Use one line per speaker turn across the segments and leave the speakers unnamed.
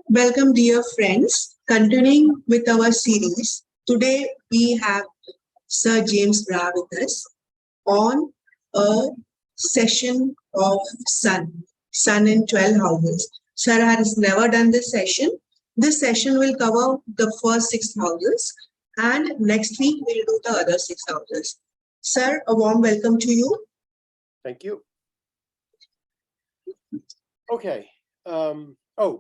Welcome, dear friends. Continuing with our series, today we have Sir James Braha with us on a session of Sun in 12 houses. Sir has never done this session. This session will cover the first 6 houses, and next week we'll do the other 6 houses. Sir, a warm welcome to you.
Thank you. Okay.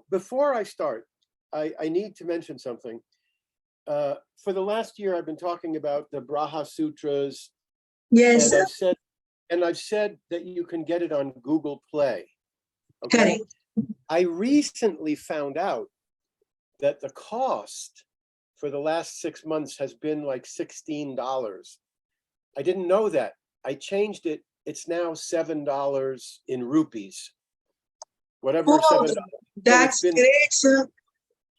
Before I start, I need to mention something. For the last year, I've been talking about the Braha Sutras.
Yes,
and I've said that you can get it on Google Play. Okay.
Correct.
I recently found out that the cost for the last 6 months has been like $16. I didn't know that. I changed it. It's now $7 in rupees. Whatever, $7.
That's great, sir.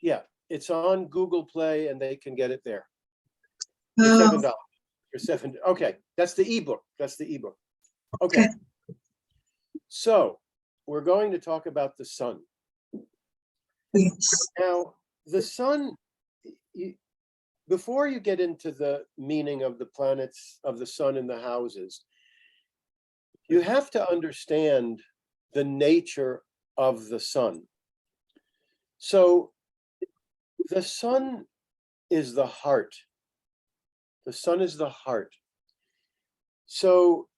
Yeah, it's on Google Play and they can get it there. For $7. For $7. Okay, that's the ebook. Okay. So we're going to talk about the sun.
Yes.
Now, the sun, before you get into the meaning of the planets, of the sun in the houses, you have to understand the nature of the sun. So the sun is the heart. The sun is the heart. So,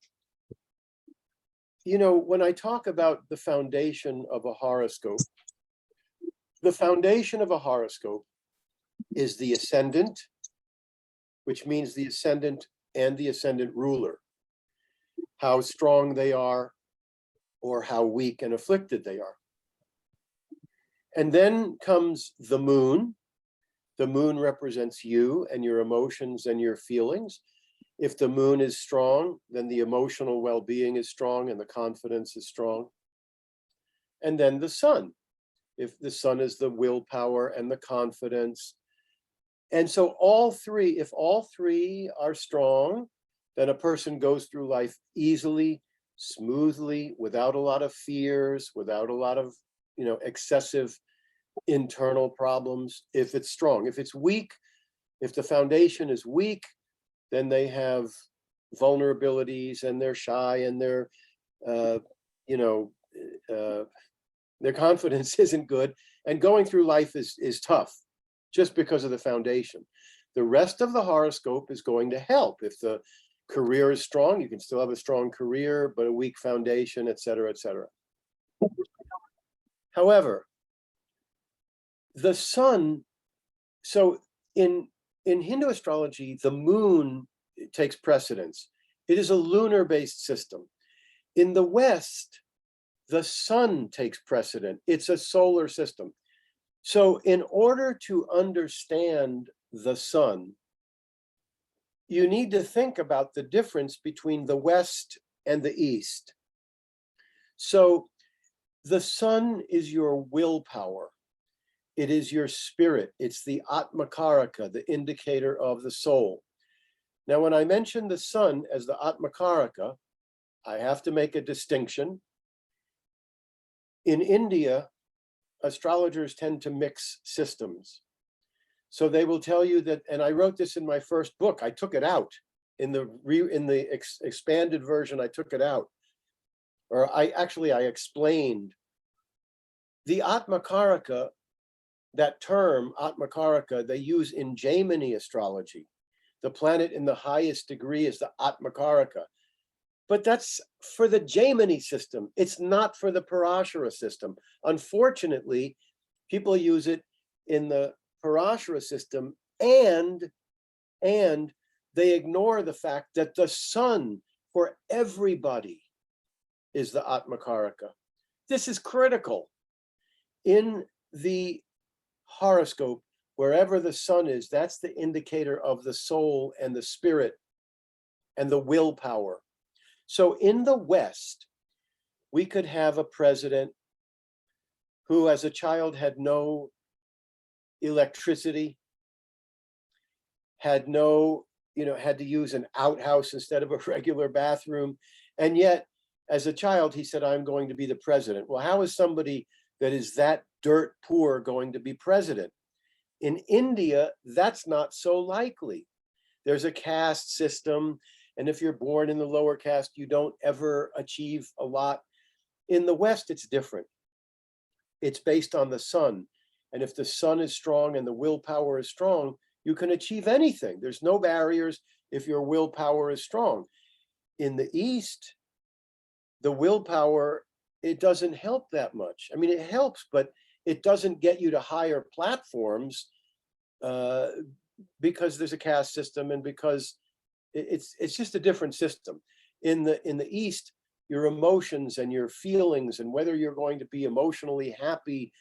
when I talk about the foundation of a horoscope, the foundation of a horoscope is the ascendant, which means the ascendant and the ascendant ruler, how strong they are or how weak and afflicted they are. And then comes the moon. The moon represents you and your emotions and your feelings. If the moon is strong, then the emotional well-being is strong and the confidence is strong. And then the sun. If the sun is the willpower and the confidence. And so if all three are strong, then a person goes through life easily, smoothly, without a lot of fears, without a lot of, excessive internal problems. If it's strong, if it's weak, if the foundation is weak, then they have vulnerabilities and they're shy and their confidence isn't good, and going through life is tough just because of the foundation. The rest of the horoscope is going to help. If the career is strong, you can still have a strong career, but a weak foundation, et cetera, et cetera. However, the sun, so in Hindu astrology, the moon takes precedence. It is a lunar-based system. In the West, the sun takes precedent. It's a solar system. So in order to understand the sun, you need to think about the difference between the West and the East. So the sun is your willpower. It is your spirit. It's the Atmakaraka, the indicator of the soul. Now, when I mention the sun as the Atmakaraka, I have to make a distinction. In India, astrologers tend to mix systems. So they will tell you that, and I wrote this in my first book, I took it out. In the expanded version, I took it out. Or I explained. The Atmakaraka, that term, Atmakaraka, they use in Jaimini astrology. The planet in the highest degree is the Atmakaraka. But that's for the Jaimini system. It's not for the Parashara system. Unfortunately, people use it in the Parashara system, and they ignore the fact that the sun for everybody is the Atmakaraka. This is critical. In the horoscope, wherever the sun is, that's the indicator of the soul and the spirit and the willpower. So in the West, we could have a president who as a child had no electricity, had to use an outhouse instead of a regular bathroom. And yet, as a child, he said, I'm going to be the president. Well, how is somebody that is that dirt poor going to be president. In India, that's not so likely. There's a caste system, and if you're born in the lower caste, you don't ever achieve a lot. In the West, it's different. It's based on the sun. And if the sun is strong and the willpower is strong, you can achieve anything. There's no barriers if your willpower is strong. In the East, the willpower, it doesn't help that much. I mean, it helps, but it doesn't get you to higher platforms because there's a caste system and because it's just a different system. In the East, your emotions and your feelings and whether you're going to be emotionally happy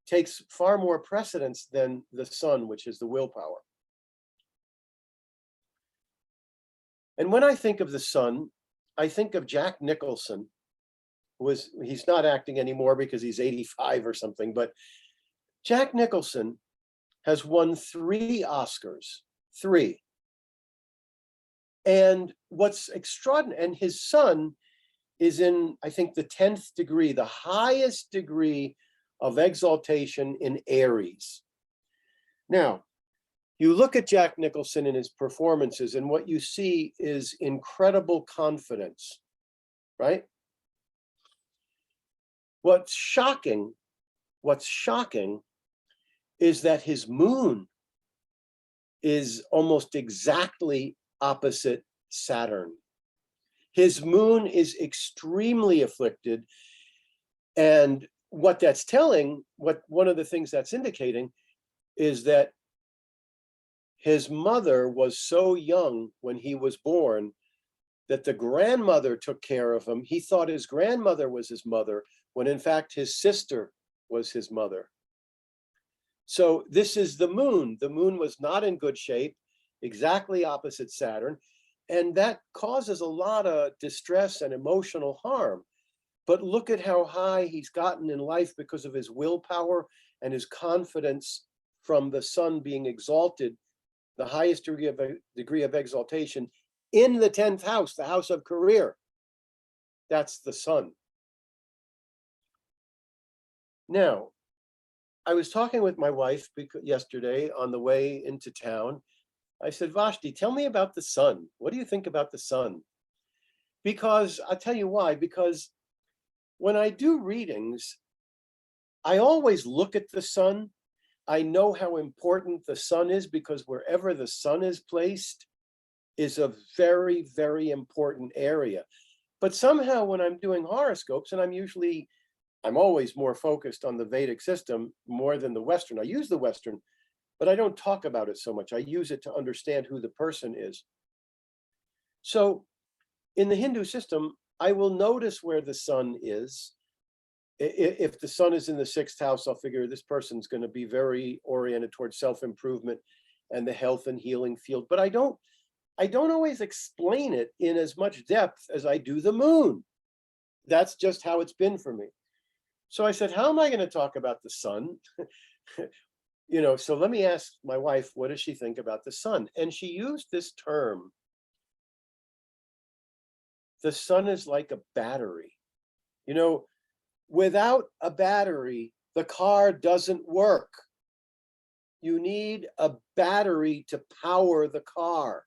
takes far more precedence than the sun, which is the willpower. And when I think of the sun, I think of Jack Nicholson. He's not acting anymore because he's 85 or something, but Jack Nicholson has won 3 Oscars, 3. And what's extraordinary, and his sun is in, I think, the 10th degree, the highest degree of exaltation in Aries. Now, you look at Jack Nicholson and his performances, and what you see is incredible confidence, right? What's shocking is that his moon is almost exactly opposite Saturn. His moon is extremely afflicted. And what that's telling, one of the things that's indicating is that his mother was so young when he was born that the grandmother took care of him. He thought his grandmother was his mother, when in fact his sister was his mother. So this is the moon. The moon was not in good shape, exactly opposite Saturn. And that causes a lot of distress and emotional harm. But look at how high he's gotten in life because of his willpower and his confidence from the sun being exalted, the highest degree of exaltation in the 10th house, the house of career. That's the sun. Now, I was talking with my wife yesterday on the way into town. I said, Vashti, tell me about the sun. What do you think about the sun? Because I'll tell you why. Because when I do readings, I always look at the sun. I know how important the sun is because wherever the sun is placed is a very, very important area. But somehow when I'm doing horoscopes, and I'm always more focused on the Vedic system more than the Western. I use the Western, but I don't talk about it so much. I use it to understand who the person is. So in the Hindu system, I will notice where the sun is. If the sun is in the 6th house, I'll figure this person's going to be very oriented towards self-improvement and the health and healing field. But I don't always explain it in as much depth as I do the moon. That's just how it's been for me. So I said, how am I going to talk about the sun? So let me ask my wife, what does she think about the sun? And she used this term. The sun is like a battery. Without a battery, the car doesn't work. You need a battery to power the car.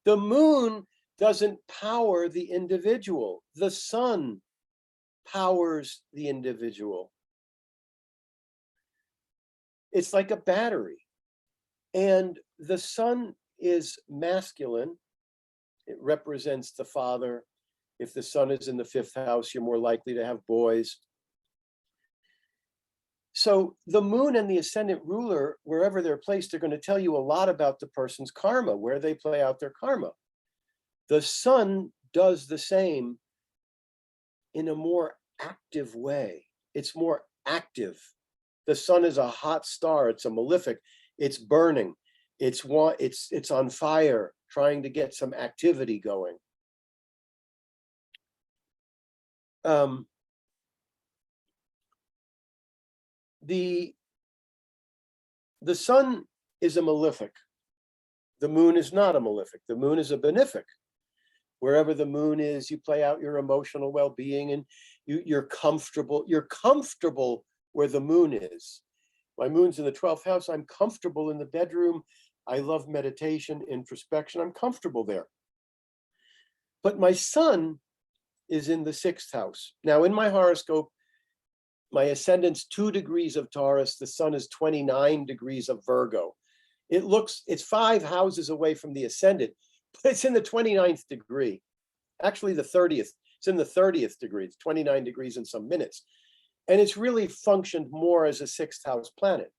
The moon doesn't power the individual. The sun powers the individual. It's like a battery. And the sun is masculine. It represents the father. If the sun is in the 5th house, you're more likely to have boys. So the moon and the ascendant ruler, wherever they're placed, are going to tell you a lot about the person's karma, where they play out their karma. The sun does the same in a more active way. It's more active. The sun is a hot star. It's a malefic. It's burning. It's on fire, trying to get some activity going. The sun is a malefic. The moon is not a malefic. The moon is a benefic. Wherever the moon is, you play out your emotional well-being, and You're comfortable. You're comfortable where the moon is. My moon's in the 12th house. I'm comfortable in the bedroom. I love meditation, introspection. I'm comfortable there. But my sun is in the 6th house. Now, in my horoscope, my ascendant's 2 degrees of Taurus. The sun is 29 degrees of Virgo. It's 5 houses away from the ascendant, but it's in the 29th degree. Actually, the 30th. It's in the 30th degree. It's 29 degrees in some minutes. And it's really functioned more as a 6th house planet.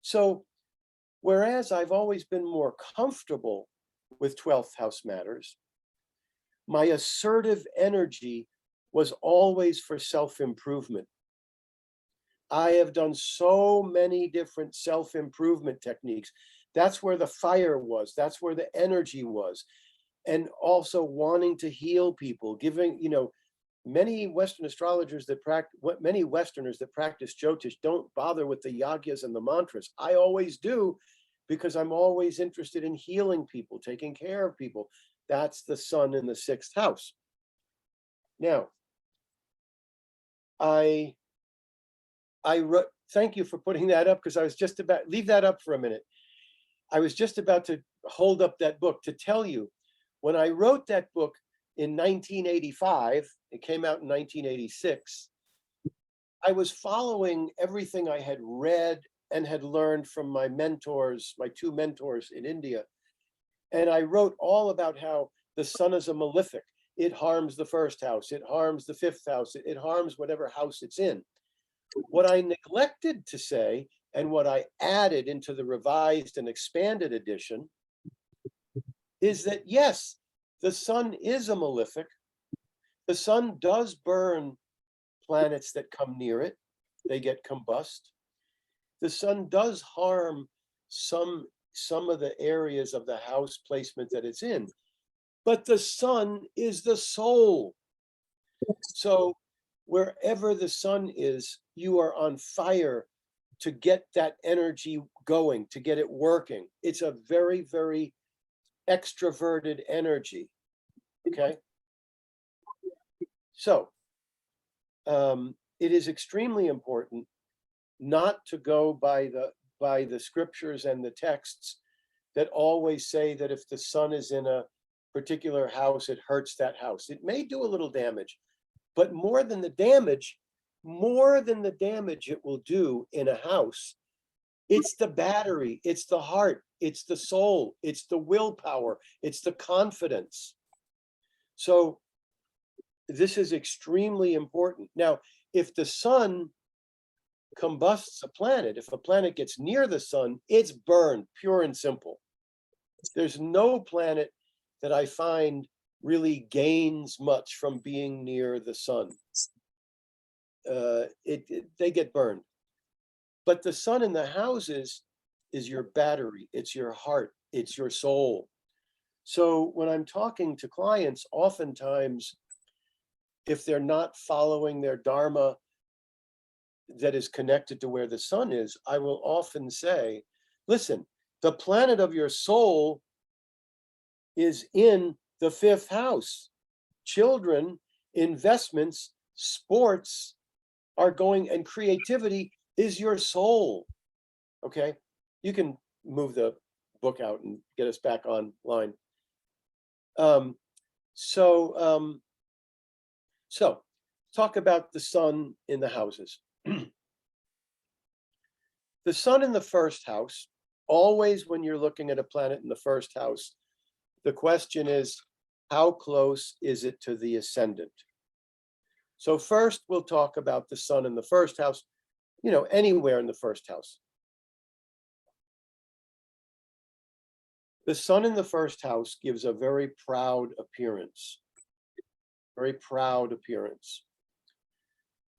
So, whereas I've always been more comfortable with 12th house matters, my assertive energy was always for self-improvement. I have done so many different self-improvement techniques. That's where the fire was. That's where the energy was. And also wanting to heal people, giving, many Western astrologers many Westerners that practice Jyotish don't bother with the yagyas and the mantras. I always do, because I'm always interested in healing people, taking care of people. That's the sun in the 6th house. Now, I wrote, thank you for putting that up, because I was just about, leave that up for a minute. I was just about to hold up that book to tell you, when I wrote that book in 1985, it came out in 1986, I was following everything I had read and had learned from my mentors, my 2 mentors in India. And I wrote all about how the sun is a malefic. It harms the 1st house, it harms the 5th house, it harms whatever house it's in. What I neglected to say, and what I added into the revised and expanded edition, is that yes, the sun is a malefic. The sun does burn planets that come near it. They get combust. The sun does harm some of the areas of the house placement that it's in. But the sun is the soul. So wherever the sun is, you are on fire to get that energy going, to get it working. It's a very, very extroverted energy. Okay. So it is extremely important not to go by the scriptures and the texts that always say that if the sun is in a particular house, it hurts that house. It may do a little damage, but more than the damage it will do in a house, it's the battery, it's the heart, it's the soul, it's the willpower, it's the confidence. So this is extremely important. Now, if the sun combusts a planet, if a planet gets near the sun, it's burned, pure and simple. There's no planet that I find really gains much from being near the sun. They get burned. But the sun in the houses is your battery, it's your heart, it's your soul. So when I'm talking to clients, oftentimes, if they're not following their dharma that is connected to where the sun is, I will often say, listen, the planet of your soul is in the 5th house. Children, investments, sports are going, and creativity is your soul. Okay, you can move the book out and get us back online. So talk about the sun in the houses. The sun in the 1st house, always when you're looking at a planet in the 1st house, the question is, how close is it to the ascendant? So first we'll talk about the sun in the 1st house, anywhere in the 1st house. The sun in the 1st house gives a very proud appearance. Very proud appearance.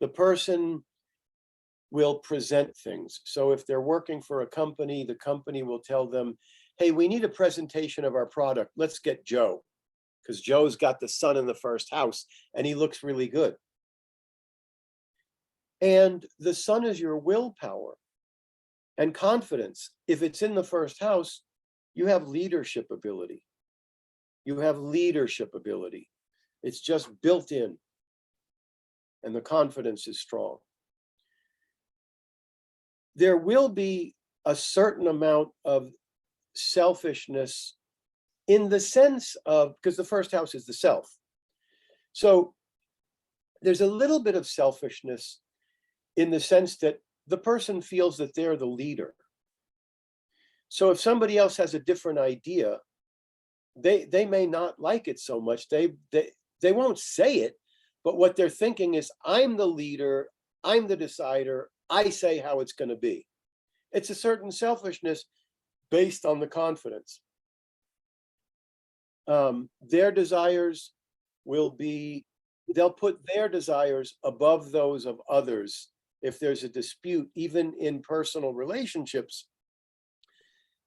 The person will present things. So if they're working for a company, the company will tell them, hey, we need a presentation of our product. Let's get Joe, because Joe's got the sun in the 1st house and he looks really good. And the sun is your willpower and confidence. If it's in the 1st house, you have leadership ability. You have leadership ability. It's just built in. and the confidence is strong. There will be a certain amount of selfishness in the sense of, because the first house is the self. So there's a little bit of selfishness in the sense that the person feels that they're the leader. So if somebody else has a different idea, they may not like it so much. They won't say it, but what they're thinking is, I'm the leader, I'm the decider, I say how it's going to be. It's a certain selfishness based on the confidence. Their desires will be, they'll put their desires above those of others. If there's a dispute, even in personal relationships,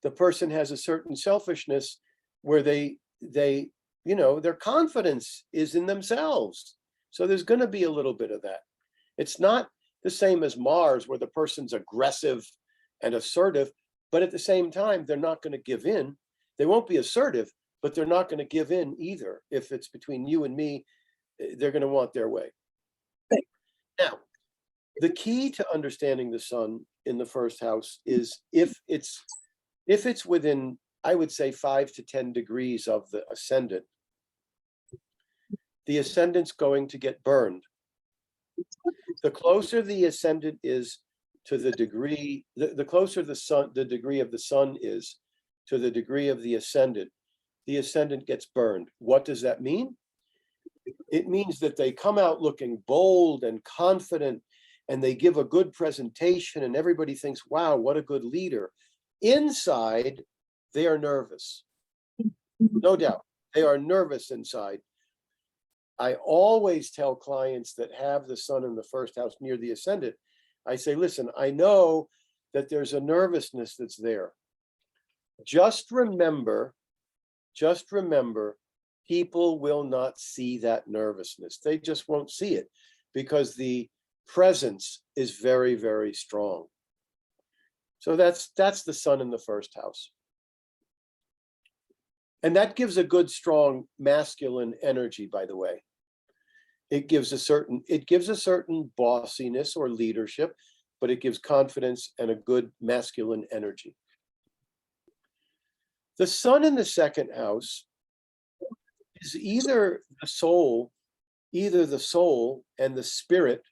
the person has a certain selfishness where their confidence is in themselves. So there's going to be a little bit of that. It's not the same as Mars, where the person's aggressive and assertive, but at the same time, they're not going to give in. They won't be assertive, but they're not going to give in either. If it's between you and me, they're going to want their way.
Right.
Now, the key to understanding the sun in the first house is if it's within, I would say, 5 to 10 degrees of the ascendant ascendant's going to get burned. The closer the ascendant is to the degree, the closer the degree of the sun is to the degree of the ascendant gets burned. What does that mean? It means that they come out looking bold and confident, and they give a good presentation, and everybody thinks, wow, what a good leader. Inside, they are nervous. No doubt, they are nervous inside. I always tell clients that have the sun in the first house near the ascendant, I say, listen, I know that there's a nervousness that's there. Just remember, people will not see that nervousness. They just won't see it because the presence is very, very strong. So that's the sun in the first house. And that gives a good, strong masculine energy, by the way. It gives a certain bossiness or leadership, but it gives confidence and a good masculine energy. The sun in the second house is either the soul and the spirit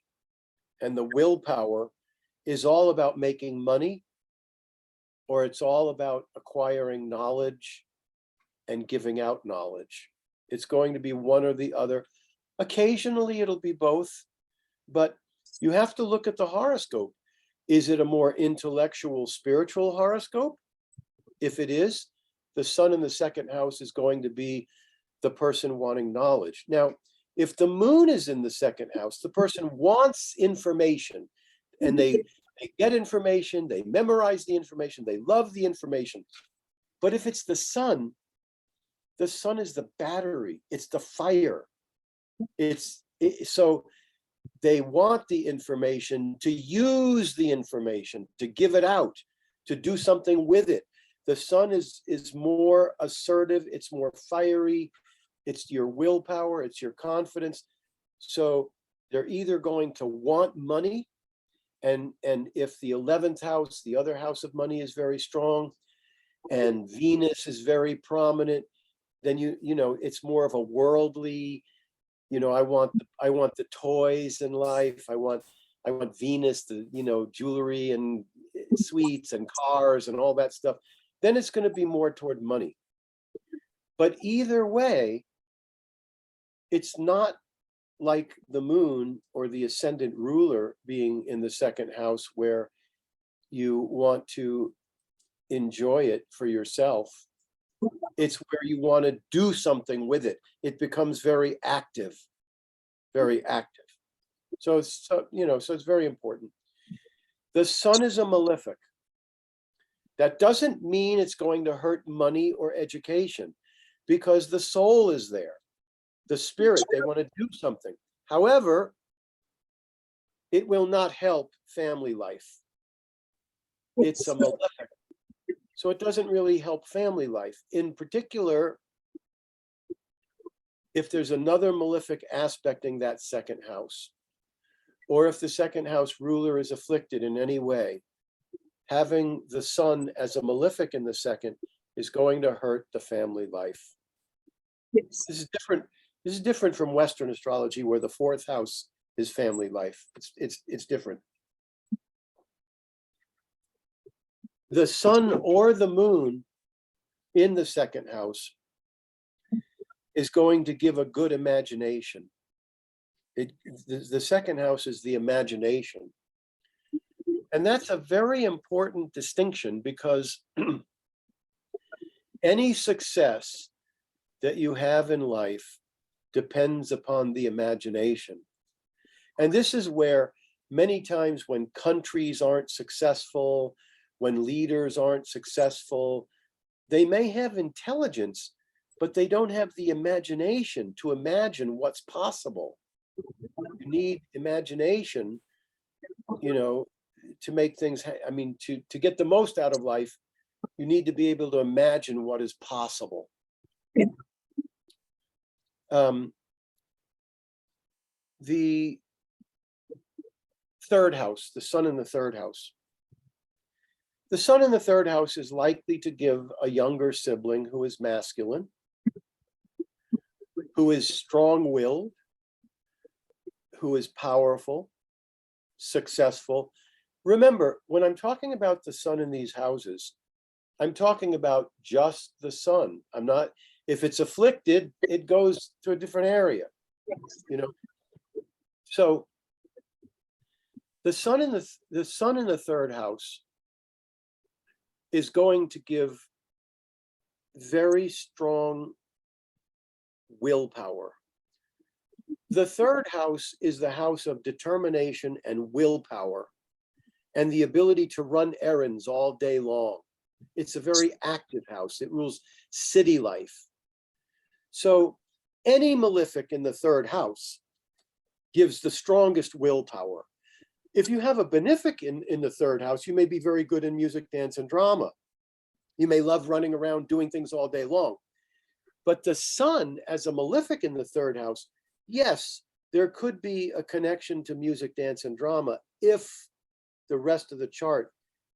and the willpower is all about making money, or it's all about acquiring knowledge and giving out knowledge. It's going to be one or the other. Occasionally it'll be both, but you have to look at the horoscope. Is it a more intellectual, spiritual horoscope? If it is, the sun in the second house is going to be the person wanting knowledge. Now, if the moon is in the second house, the person wants information, and they get information, they memorize the information, they love the information. But if it's the sun is the battery, it's the fire. So they want the information, to use the information, to give it out, to do something with it. The sun is more assertive, it's more fiery, it's your willpower, it's your confidence. So they're either going to want money, and if the 11th house, the other house of money, is very strong, and Venus is very prominent, then you know it's more of a worldly, I want the toys in life. I want Venus, the jewelry and sweets and cars and all that stuff. Then it's going to be more toward money. But either way, it's not like the moon or the ascendant ruler being in the second house where you want to enjoy it for yourself. It's where you want to do something with it. It becomes very active, very active. So it's very important. The sun is a malefic. That doesn't mean it's going to hurt money or education, because the soul is there. The spirit, they want to do something. However, it will not help family life. It's a malefic. So it doesn't really help family life. In particular, if there's another malefic aspecting that second house. or if the second house ruler is afflicted in any way, having the sun as a malefic in the second is going to hurt the family life.
Yes.
This is different. This is different from Western astrology, where the fourth house is family life. It's different. The sun or the moon in the second house is going to give a good imagination. The second house is the imagination. And that's a very important distinction, because any success that you have in life depends upon the imagination. And this is where many times when countries aren't successful, when leaders aren't successful, they may have intelligence, but they don't have the imagination to imagine what's possible. You need imagination, to make things, to get the most out of life, you need to be able to imagine what is possible.
Yeah.
The third house, the sun in the third house. The sun in the third house is likely to give a younger sibling who is masculine, who is strong-willed, who is powerful, successful. Remember, when I'm talking about the sun in these houses, I'm talking about just the sun. I'm not, if it's afflicted, it goes to a different area, So the sun in the third house is going to give very strong willpower. The third house is the house of determination and willpower, and the ability to run errands all day long. It's a very active house. It rules city life. So any malefic in the third house gives the strongest willpower. If you have a benefic in the third house, you may be very good in music, dance, and drama. You may love running around doing things all day long. But the sun as a malefic in the third house, yes, there could be a connection to music, dance, and drama if the rest of the chart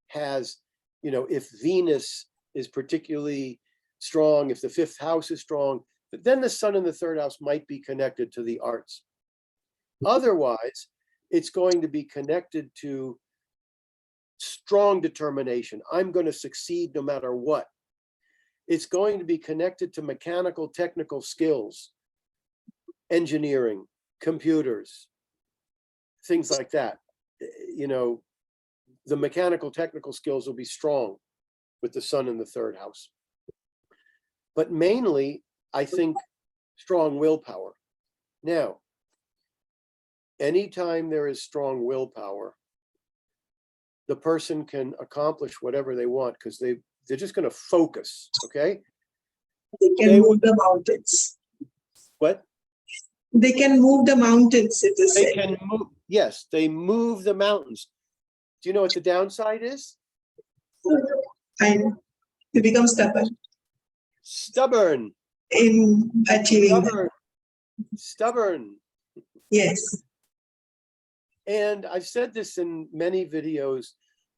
has, if Venus is particularly strong, if the fifth house is strong, but then the sun in the third house might be connected to the arts. Otherwise, it's going to be connected to strong determination. I'm going to succeed no matter what. It's going to be connected to mechanical, technical skills, engineering, computers, things like that. The mechanical, technical skills will be strong with the sun in the third house. But mainly, I think, strong willpower. Now, anytime there is strong willpower, the person can accomplish whatever they want, because they're just going to focus, okay?
They can move the mountains.
What?
They can move the mountains, it is
They
said.
can move, yes, they move the mountains. Do you know what the downside is?
And they become stubborn
Stubborn.
in achieving that.
Stubborn.
Yes.
And I've said this in many videos,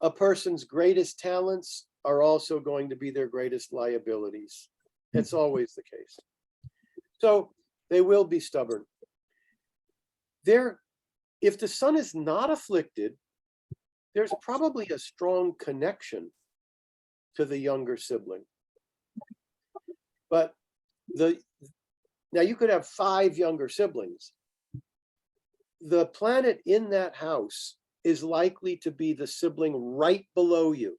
a person's greatest talents are also going to be their greatest liabilities. That's always the case. So they will be stubborn. If the sun is not afflicted, there's probably a strong connection to the younger sibling. But now you could have 5 younger siblings. The planet in that house is likely to be the sibling right below you.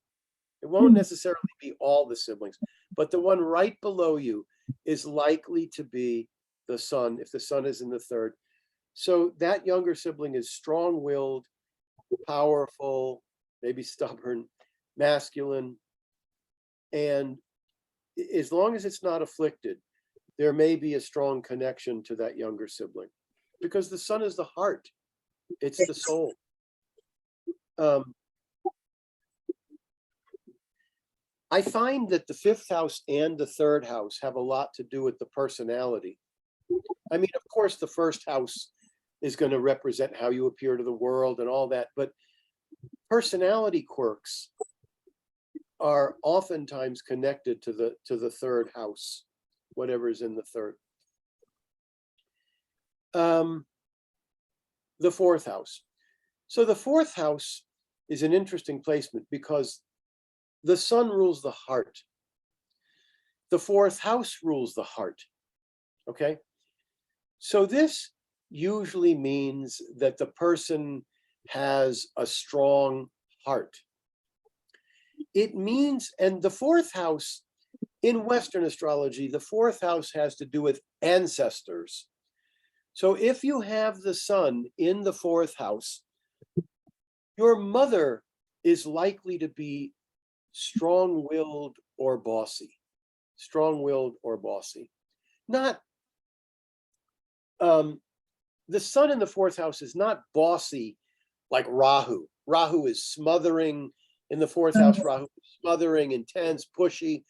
It won't necessarily be all the siblings, but the one right below you is likely to be the sun, if the sun is in the third. So that younger sibling is strong-willed, powerful, maybe stubborn, masculine. And as long as it's not afflicted, there may be a strong connection to that younger sibling, because the sun is the heart. It's the soul. I find that the fifth house and the third house have a lot to do with the personality. I mean, of course, the first house is going to represent how you appear to the world and all that. But personality quirks are oftentimes connected to the third house, whatever is in the third. The fourth house. So the fourth house is an interesting placement because the sun rules the heart. The fourth house rules the heart. Okay. So this usually means that the person has a strong heart. It means, and the fourth house in Western astrology, the fourth house has to do with ancestors. So if you have the sun in the fourth house, your mother is likely to be strong-willed or bossy. Strong-willed or bossy. Not, the sun in the fourth house is not bossy like Rahu. Rahu is smothering. In the fourth house, Rahu is smothering, intense, pushy.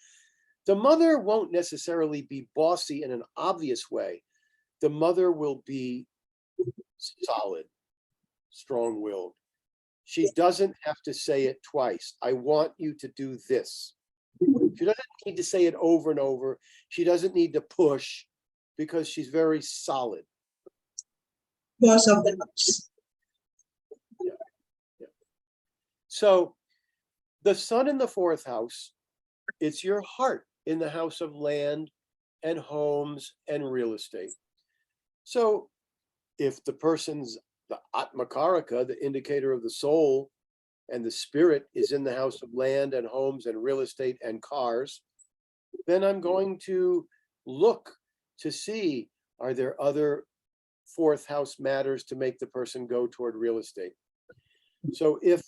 The mother won't necessarily be bossy in an obvious way. The mother will be solid, strong-willed. She doesn't have to say it twice. I want you to do this. She doesn't need to say it over and over. She doesn't need to push because she's very solid.
Boss of the house.
Yeah. Yeah. So the sun in the fourth house, it's your heart in the house of land and homes and real estate. So if the person's the Atmakaraka, the indicator of the soul, and the spirit is in the house of land and homes and real estate and cars, then I'm going to look to see, are there other fourth house matters to make the person go toward real estate? So if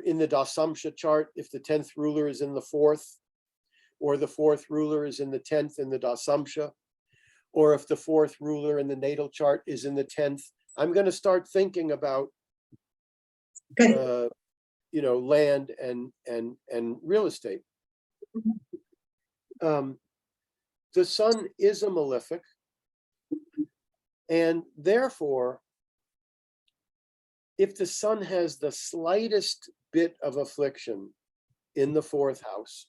in the Dasamsha chart, if the 10th ruler is in the fourth, or the fourth ruler is in the 10th in the Dasamsha, or if the fourth ruler in the natal chart is in the 10th, I'm going to start thinking about land and real estate. The sun is a malefic, and therefore, if the sun has the slightest bit of affliction in the fourth house,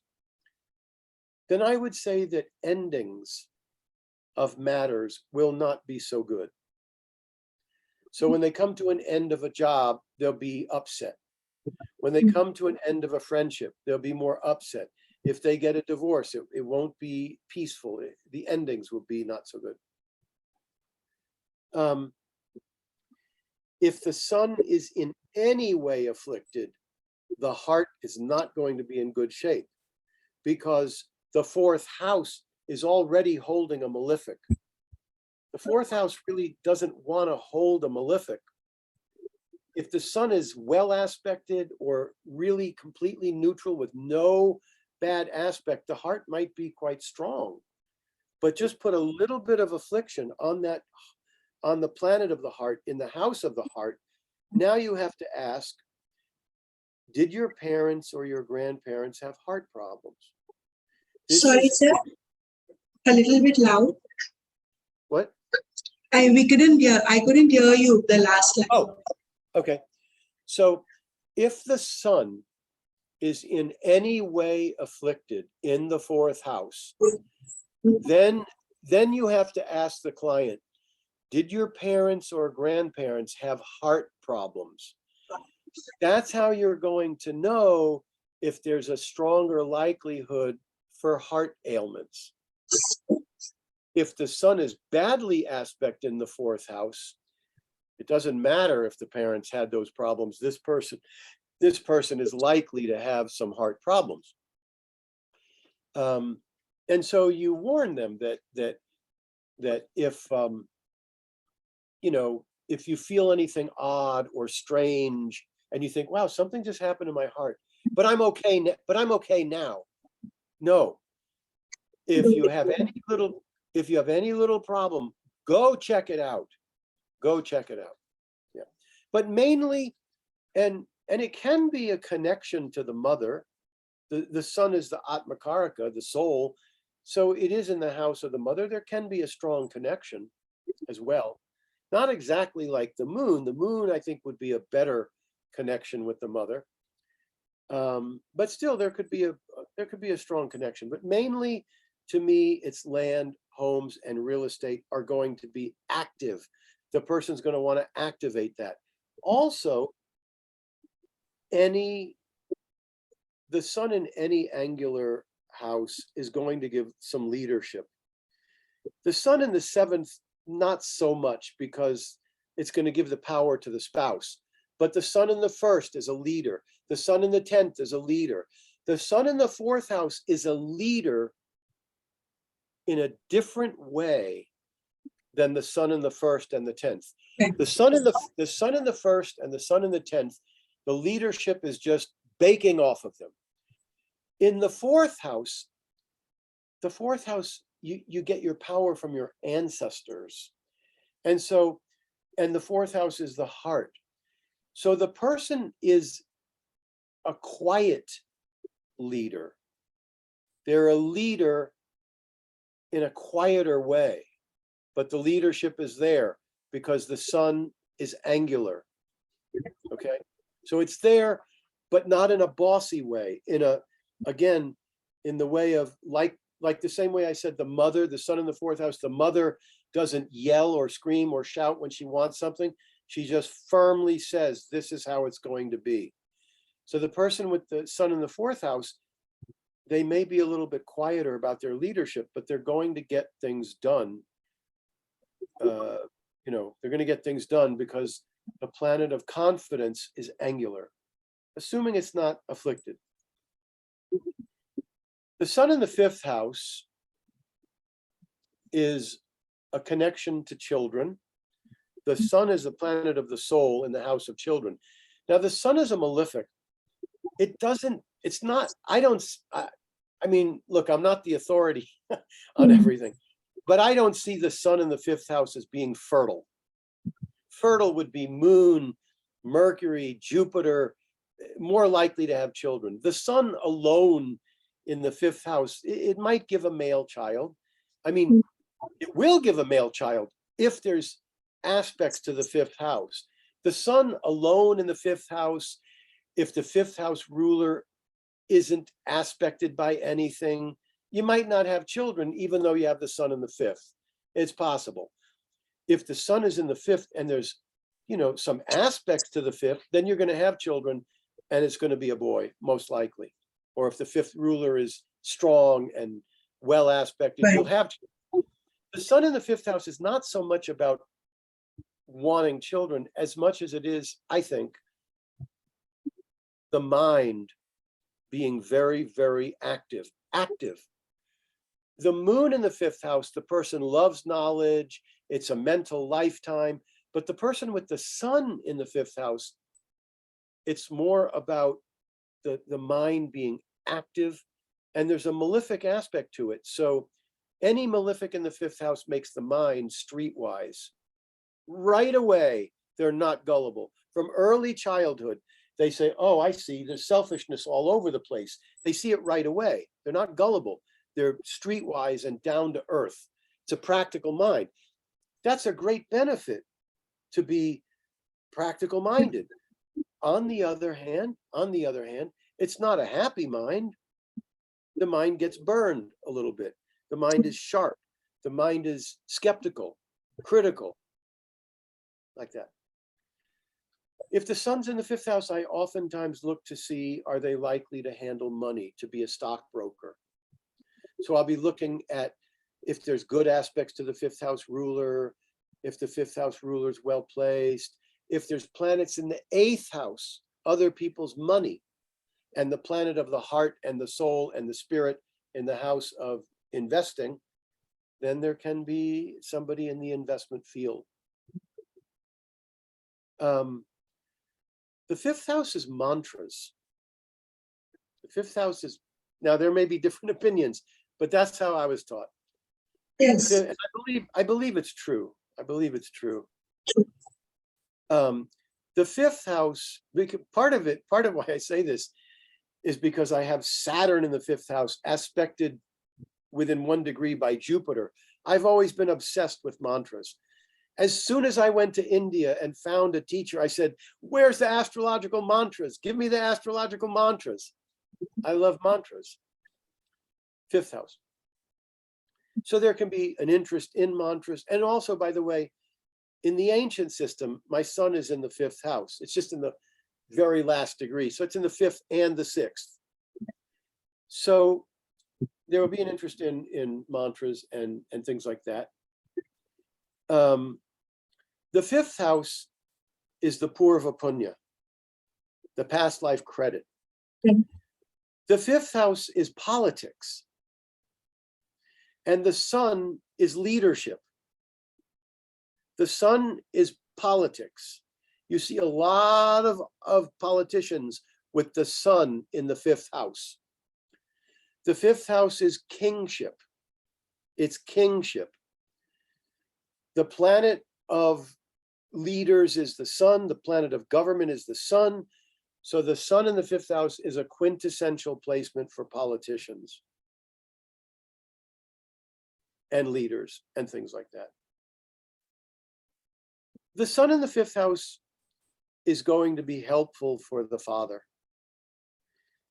then I would say that endings of matters will not be so good. So when they come to an end of a job, they'll be upset. When they come to an end of a friendship, they'll be more upset. If they get a divorce, it won't be peaceful. The endings will be not so good. If the sun is in any way afflicted, the heart is not going to be in good shape because the fourth house is already holding a malefic. The fourth house really doesn't want to hold a malefic. If the sun is well aspected or really completely neutral with no bad aspect, the heart might be quite strong. But just put a little bit of affliction on the planet of the heart, in the house of the heart. Now you have to ask, did your parents or your grandparents have heart problems?
Sorry, sir. A little bit loud.
What?
I couldn't hear you the last line.
Oh, okay. So if the sun is in any way afflicted in the fourth house, then you have to ask the client, did your parents or grandparents have heart problems? That's how you're going to know if there's a stronger likelihood for heart ailments. If the sun is badly aspect in the fourth house, it doesn't matter if the parents had those problems. This person is likely to have some heart problems. And so you warn them that if if you feel anything odd or strange and you think, wow, something just happened to my heart, but I'm okay. But I'm okay now. No. If you have any little problem, go check it out. Go check it out. Yeah. But mainly, and it can be a connection to the mother. The sun is the Atmakaraka, the soul. So it is in the house of the mother. There can be a strong connection as well. Not exactly like the moon. The moon, I think, would be a better connection with the mother. But still, there could be a strong connection. But mainly, to me, it's land, homes, and real estate are going to be active. The person's going to want to activate that. Also, the sun in any angular house is going to give some leadership. The sun in the seventh, not so much, because it's going to give the power to the spouse. But the sun in the first is a leader. The sun in the 10th is a leader. The sun in the fourth house is a leader in a different way than the sun in the first and the 10th. The sun in the first and the sun in the 10th, the leadership is just baking off of them. In the fourth house, you get your power from your ancestors. And the fourth house is the heart. So the person is a quiet leader. They're a leader in a quieter way, but the leadership is there because the sun is angular. Okay, so it's there, but not in a bossy way. In the way of like the same way I said, the sun in the fourth house, the mother doesn't yell or scream or shout when she wants something. She just firmly says, this is how it's going to be. So the person with the sun in the fourth house, they may be a little bit quieter about their leadership, but they're going to get things done. They're going to get things done because the planet of confidence is angular, assuming it's not afflicted. The sun in the fifth house is a connection to children. The sun is the planet of the soul in the house of children. Now, the sun is a malefic. I mean, look, I'm not the authority on everything, but I don't see the sun in the fifth house as being fertile. Fertile would be Moon, Mercury, Jupiter, more likely to have children. The sun alone in the fifth house, it might give a male child. I mean, it will give a male child if there's aspects to the fifth house. The sun alone in the fifth house, if the fifth house ruler isn't aspected by anything, you might not have children, even though you have the sun in the fifth. It's possible. If the sun is in the fifth and there's, some aspects to the fifth, then you're going to have children, and it's going to be a boy, most likely. Or if the fifth ruler is strong and well aspected, you'll have children. The sun in the fifth house is not so much about wanting children as much as it is, I think, the mind being very, very active. The moon in the fifth house, the person loves knowledge, it's a mental lifetime, but the person with the sun in the fifth house, it's more about the mind being active, and there's a malefic aspect to it. So any malefic in the fifth house makes the mind streetwise. Right away, they're not gullible. From early childhood, they say, oh, I see, there's selfishness all over the place. They see it right away. They're not gullible. They're streetwise and down to earth. It's a practical mind. That's a great benefit, to be practical minded. On the other hand, it's not a happy mind. The mind gets burned a little bit. The mind is sharp. The mind is skeptical, critical, like that. If the sun's in the fifth house, I oftentimes look to see, are they likely to handle money, to be a stockbroker? So I'll be looking at if there's good aspects to the fifth house ruler, if the fifth house ruler is well placed, if there's planets in the eighth house, other people's money, and the planet of the heart and the soul and the spirit in the house of investing, then there can be somebody in the investment field. The fifth house is mantras. The fifth house is, now there may be different opinions, but that's how I was taught.
Yes.
And I believe it's true. The fifth house, part of why I say this is because I have Saturn in the fifth house aspected within 1 degree by Jupiter. I've always been obsessed with mantras. As soon as I went to India and found a teacher, I said, where's the astrological mantras? Give me the astrological mantras. I love mantras. Fifth house. So there can be an interest in mantras. And also, by the way, in the ancient system, my sun is in the fifth house. It's just in the very last degree. So it's in the fifth and the sixth. So there will be an interest in mantras and things like that. The fifth house is the purva punya, the past life credit.
Okay.
The fifth house is politics. And the sun is leadership. The sun is politics. You see a lot of politicians with the sun in the fifth house. The fifth house is kingship. It's kingship. The planet of leaders is the sun. The planet of government is the sun. So the sun in the fifth house is a quintessential placement for politicians and leaders and things like that. The sun in the fifth house is going to be helpful for the father.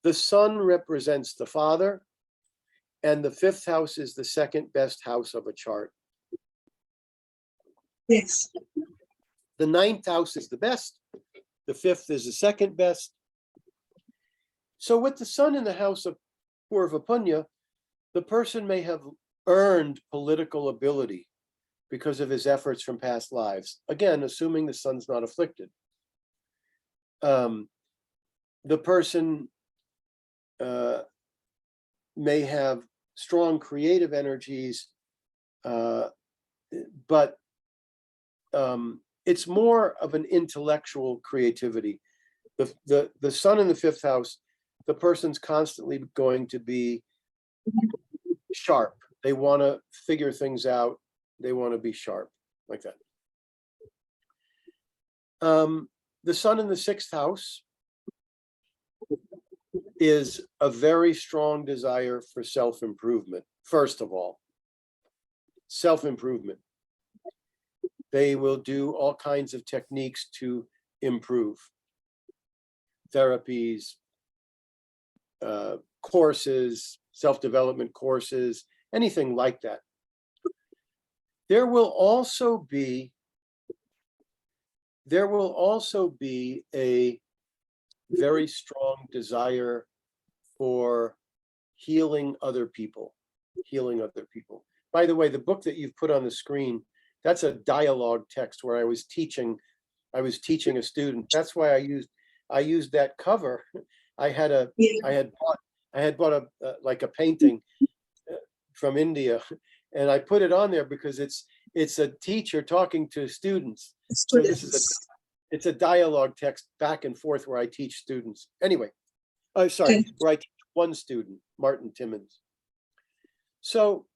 The sun represents the father, and the fifth house is the second best house of a chart.
Yes.
The ninth house is the best. The fifth is the second best. So with the sun in the house of Purva Punya, the person may have earned political ability because of his efforts from past lives. Again, assuming the sun's not afflicted. The person may have strong creative energies, but it's more of an intellectual creativity. The sun in the fifth house, the person's constantly going to be sharp. They want to figure things out. They want to be sharp, like that. The sun in the sixth house is a very strong desire for self-improvement. First of all, self-improvement. They will do all kinds of techniques to improve. Therapies, courses, self-development courses, anything like that. There will also be a very strong desire for healing other people. By the way, the book that you've put on the screen, that's a dialogue text where I was teaching a student. That's why I used that cover. I had bought a painting from India, and I put it on there because it's a teacher talking to students. So it's a dialogue text back and forth where I teach students. Anyway, where I teach one student, Martin Timmons. So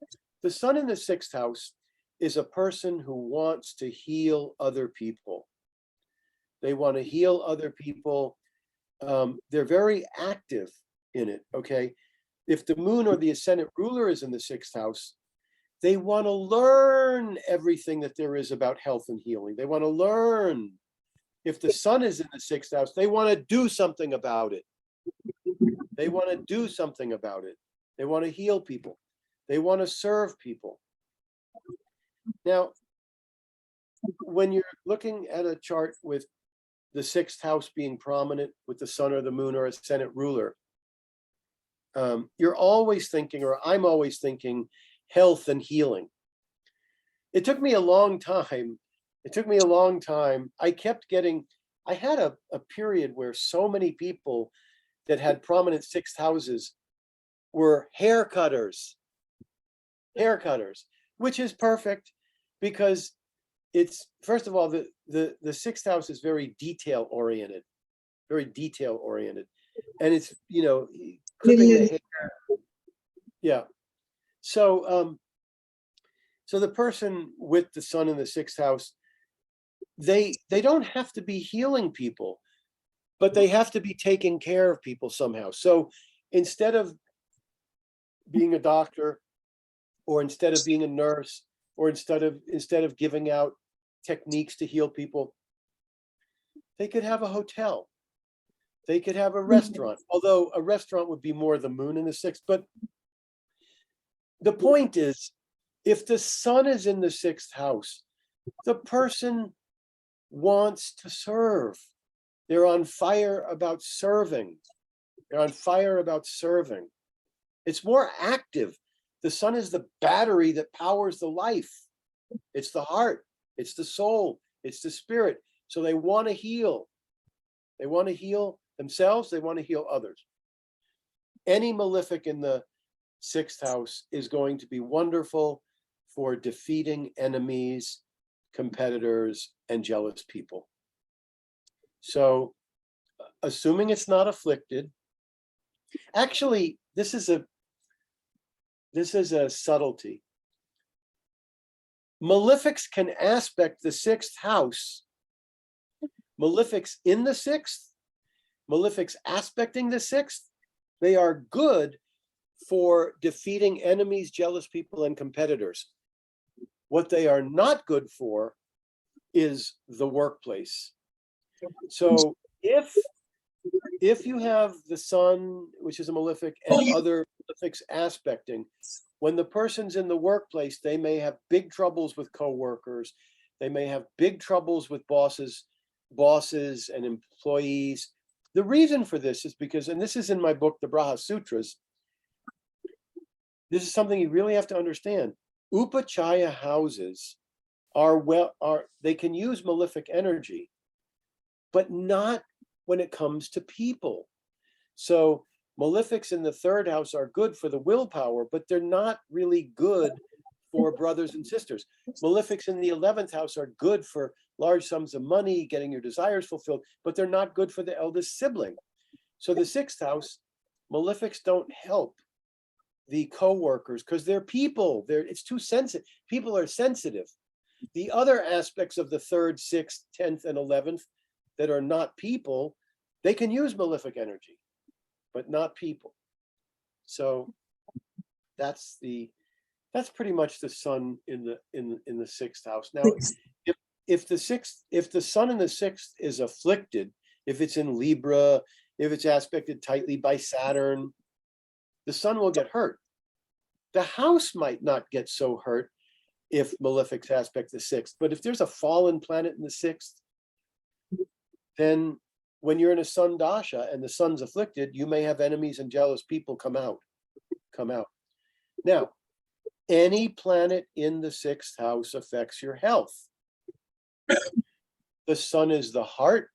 the sun in the sixth house is a person who wants to heal other people. They want to heal other people. They're very active in it, okay? If the moon or the ascendant ruler is in the sixth house, they want to learn everything that there is about health and healing. They want to learn. If the sun is in the sixth house, they want to do something about it. They want to do something about it. They want to heal people. They want to serve people. Now, when you're looking at a chart with the sixth house being prominent with the sun or the moon or ascendant ruler, you're always thinking, or I'm always thinking, health and healing. It took me a long time. I had a period where so many people that had prominent sixth houses were hair cutters, which is perfect because it's, first of all, the sixth house is very detail oriented. And it's, clipping the hair. Yeah. So the person with the sun in the sixth house, they don't have to be healing people, but they have to be taking care of people somehow. So instead of being a doctor, or instead of being a nurse, or instead of giving out techniques to heal people. They could have a hotel. They could have a restaurant, although a restaurant would be more the moon in the sixth. But the point is, if the sun is in the sixth house, the person wants to serve. They're on fire about serving. They're on fire about serving. It's more active. The sun is the battery that powers the life. It's the heart. It's the soul. It's the spirit. So they want to heal. They want to heal themselves. They want to heal others. Any malefic in the sixth house is going to be wonderful for defeating enemies, competitors, and jealous people. So, assuming it's not afflicted, actually, this is a subtlety. Malefics can aspect the sixth house. Malefics in the sixth, malefics aspecting the sixth, they are good for defeating enemies, jealous people, and competitors. What they are not good for is the workplace. So if you have the sun, which is a malefic, and other malefics aspecting, when the person's in the workplace, they may have big troubles with coworkers. They may have big troubles with bosses and employees. The reason for this is because, and this is in my book, the Braha Sutras, this is something you really have to understand. Upachaya houses they can use malefic energy, but not when it comes to people. So malefics in the third house are good for the willpower, but they're not really good for brothers and sisters. Malefics in the 11th house are good for large sums of money, getting your desires fulfilled, but they're not good for the eldest sibling. So the sixth house, malefics don't help the co-workers because they're people. It's too sensitive. People are sensitive. The other aspects of the 3rd, 6th, 10th, and 11th that are not people, they can use malefic energy, but not people. So that's pretty much the sun in the sixth house. Now, if the sun in the sixth is afflicted, if it's in Libra, if it's aspected tightly by Saturn, the sun will get hurt. The house might not get so hurt if malefics aspect the sixth, but if there's a fallen planet in the sixth, then when you're in a sun dasha and the sun's afflicted, you may have enemies and jealous people come out. Now, any planet in the sixth house affects your health. The sun is the heart.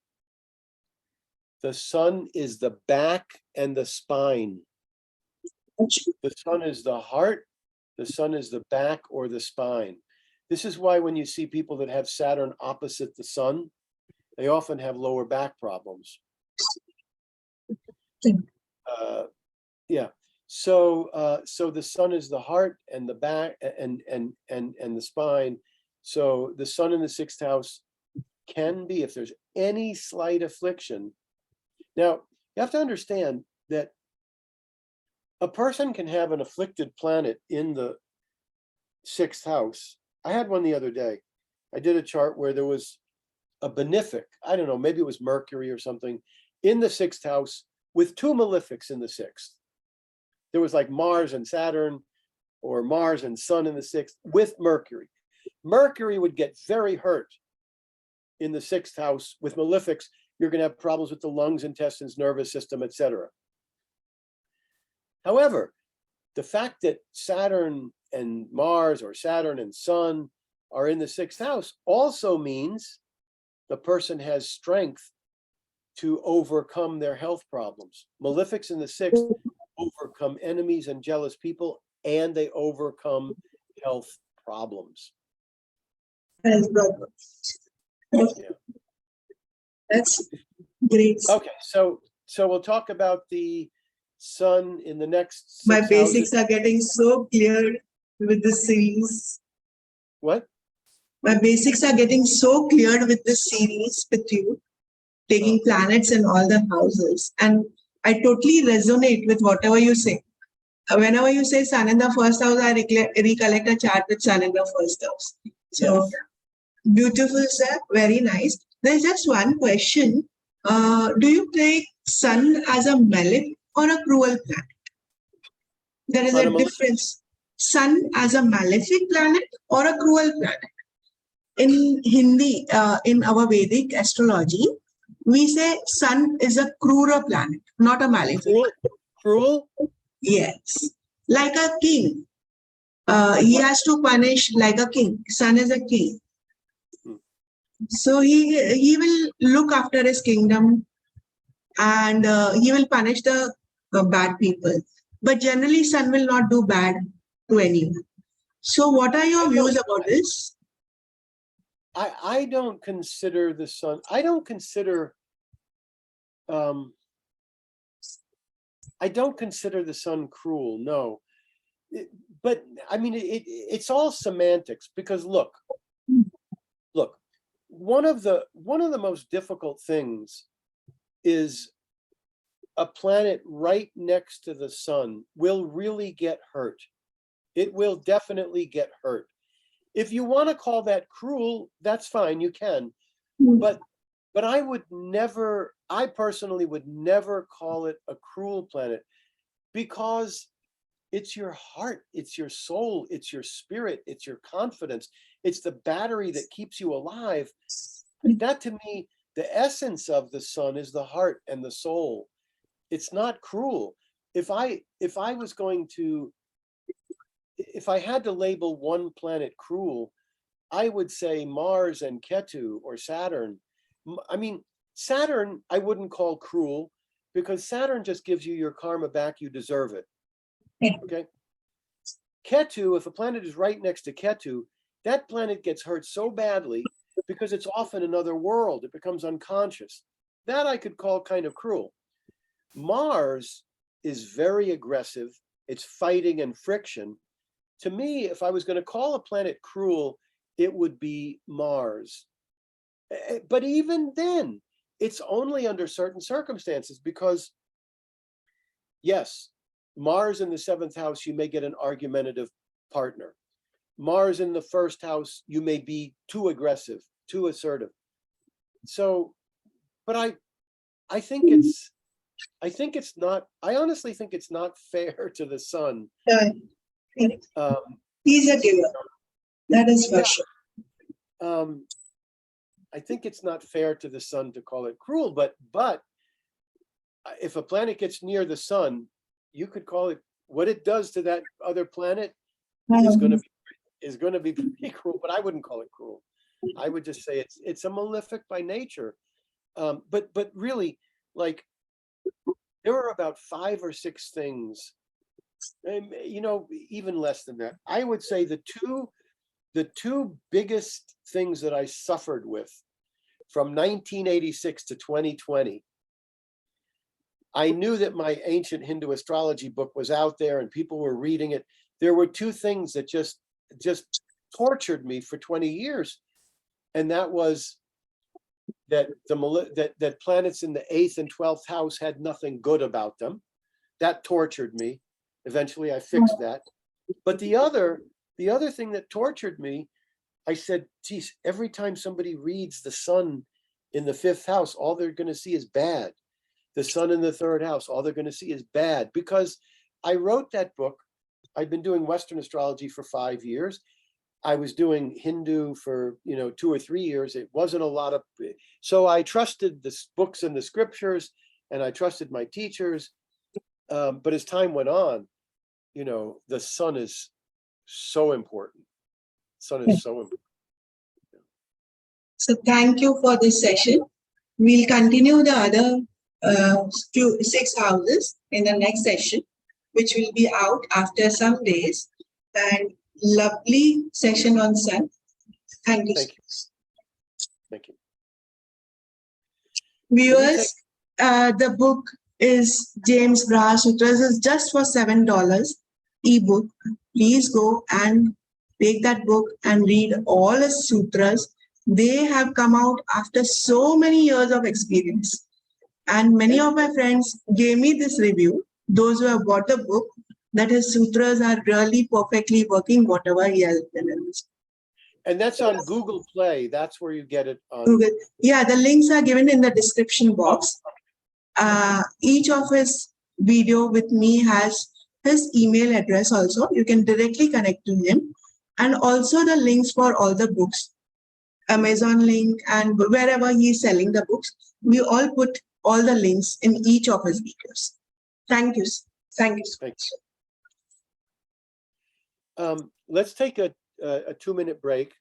The sun is the back and the spine. The sun is the heart. The sun is the back or the spine. This is why when you see people that have Saturn opposite the sun, they often have lower back problems. So the sun is the heart and the back and the spine. So the sun in the sixth house can be, if there's any slight affliction. Now, you have to understand that a person can have an afflicted planet in the sixth house. I had one the other day. I did a chart where there was a benefic, I don't know, maybe it was Mercury or something, in the sixth house with 2 malefics in the sixth. There was like Mars and Saturn, or Mars and Sun in the sixth with Mercury. Mercury would get very hurt in the sixth house with malefics. You're going to have problems with the lungs, intestines, nervous system, etc. However, the fact that Saturn and Mars or Saturn and Sun are in the sixth house also means the person has strength to overcome their health problems. Malefics in the sixth overcome enemies and jealous people, and they overcome health problems.
Yeah. That's great.
Okay, so we'll talk about the sun in the next 6
My basics
houses.
are getting so clear with this series.
What?
My basics are getting so cleared with this series with you, taking planets in all the houses. And I totally resonate with whatever you say. Whenever you say sun in the first house, I recollect a chart with sun in the first house. So
Yes.
Beautiful, sir. Very nice. There's just one question. Do you take sun as a malefic or a cruel planet? There is
On
a difference. Sun as a malefic planet or a cruel planet. In Hindi, in our Vedic astrology, we say sun is a cruel planet, not a malefic.
Cruel?
Yes. Like a king. He has to punish like a king. Sun is a king. So he will look after his kingdom and he will punish the bad people. But generally, sun will not do bad to anyone. So what are your views about this?
I don't consider the sun, I don't consider the sun cruel, no. But I mean, it's all semantics, because look, one of the most difficult things is a planet right next to the sun will really get hurt. It will definitely get hurt. If you want to call that cruel, that's fine, you can. But I personally would never call it a cruel planet, because it's your heart, it's your soul, it's your spirit, it's your confidence, it's the battery that keeps you alive. That, to me, the essence of the sun is the heart and the soul. It's not cruel. If I had to label one planet cruel, I would say Mars and Ketu or Saturn. I mean, Saturn I wouldn't call cruel, because Saturn just gives you your karma back, you deserve it. Okay. Ketu, if a planet is right next to Ketu, that planet gets hurt so badly because it's off in another world. It becomes unconscious. That I could call kind of cruel. Mars is very aggressive. It's fighting and friction. To me, if I was going to call a planet cruel, it would be Mars. But even then, it's only under certain circumstances, because, yes, Mars in the 7th house, you may get an argumentative partner. Mars in the 1st house, you may be too aggressive, too assertive. So, but I honestly think it's not fair to the sun.
He's a giver. That is for sure.
I think it's not fair to the sun to call it cruel, but if a planet gets near the sun, you could call it, what it does to that other planet is going to be pretty cruel, but I wouldn't call it cruel. I would just say it's a malefic by nature. But really, like, there are about 5 or 6 things, and, even less than that. I would say the two biggest things that I suffered with from 1986 to 2020. I knew that my ancient Hindu astrology book was out there and people were reading it. There were 2 things that just tortured me for 20 years. And that was that that planets in the 8th and 12th house had nothing good about them. That tortured me. Eventually I fixed that. But the other thing that tortured me, I said, geez, every time somebody reads the sun in the 5th house, all they're going to see is bad. The sun in the 3rd house, all they're going to see is bad. Because I wrote that book. I've been doing Western astrology for 5 years. I was doing Hindu for 2 or 3 years. It wasn't a lot of, so I trusted the books and the scriptures, and I trusted my teachers. But as time went on, the sun is so important. Sun is so important.
So thank you for this session. We'll continue the other 6 houses in the next session, which will be out after some days. And lovely session on sun. Thank you.
Thank you.
Viewers, the book is James Braha Sutras. Is just for $7 ebook. Please go and take that book and read all the sutras. They have come out after so many years of experience. And many of my friends gave me this review, those who have bought the book, that his sutras are really perfectly working, whatever he has done.
And that's on Google Play. That's where you get it on.
Google. Yeah, the links are given in the description box. Each of his video with me has his email address also. You can directly connect to him. And also the links for all the books, Amazon link, and wherever he's selling the books, we all put all the links in each of his videos. Thank you. Thank you.
Thanks. Let's take a 2-minute break.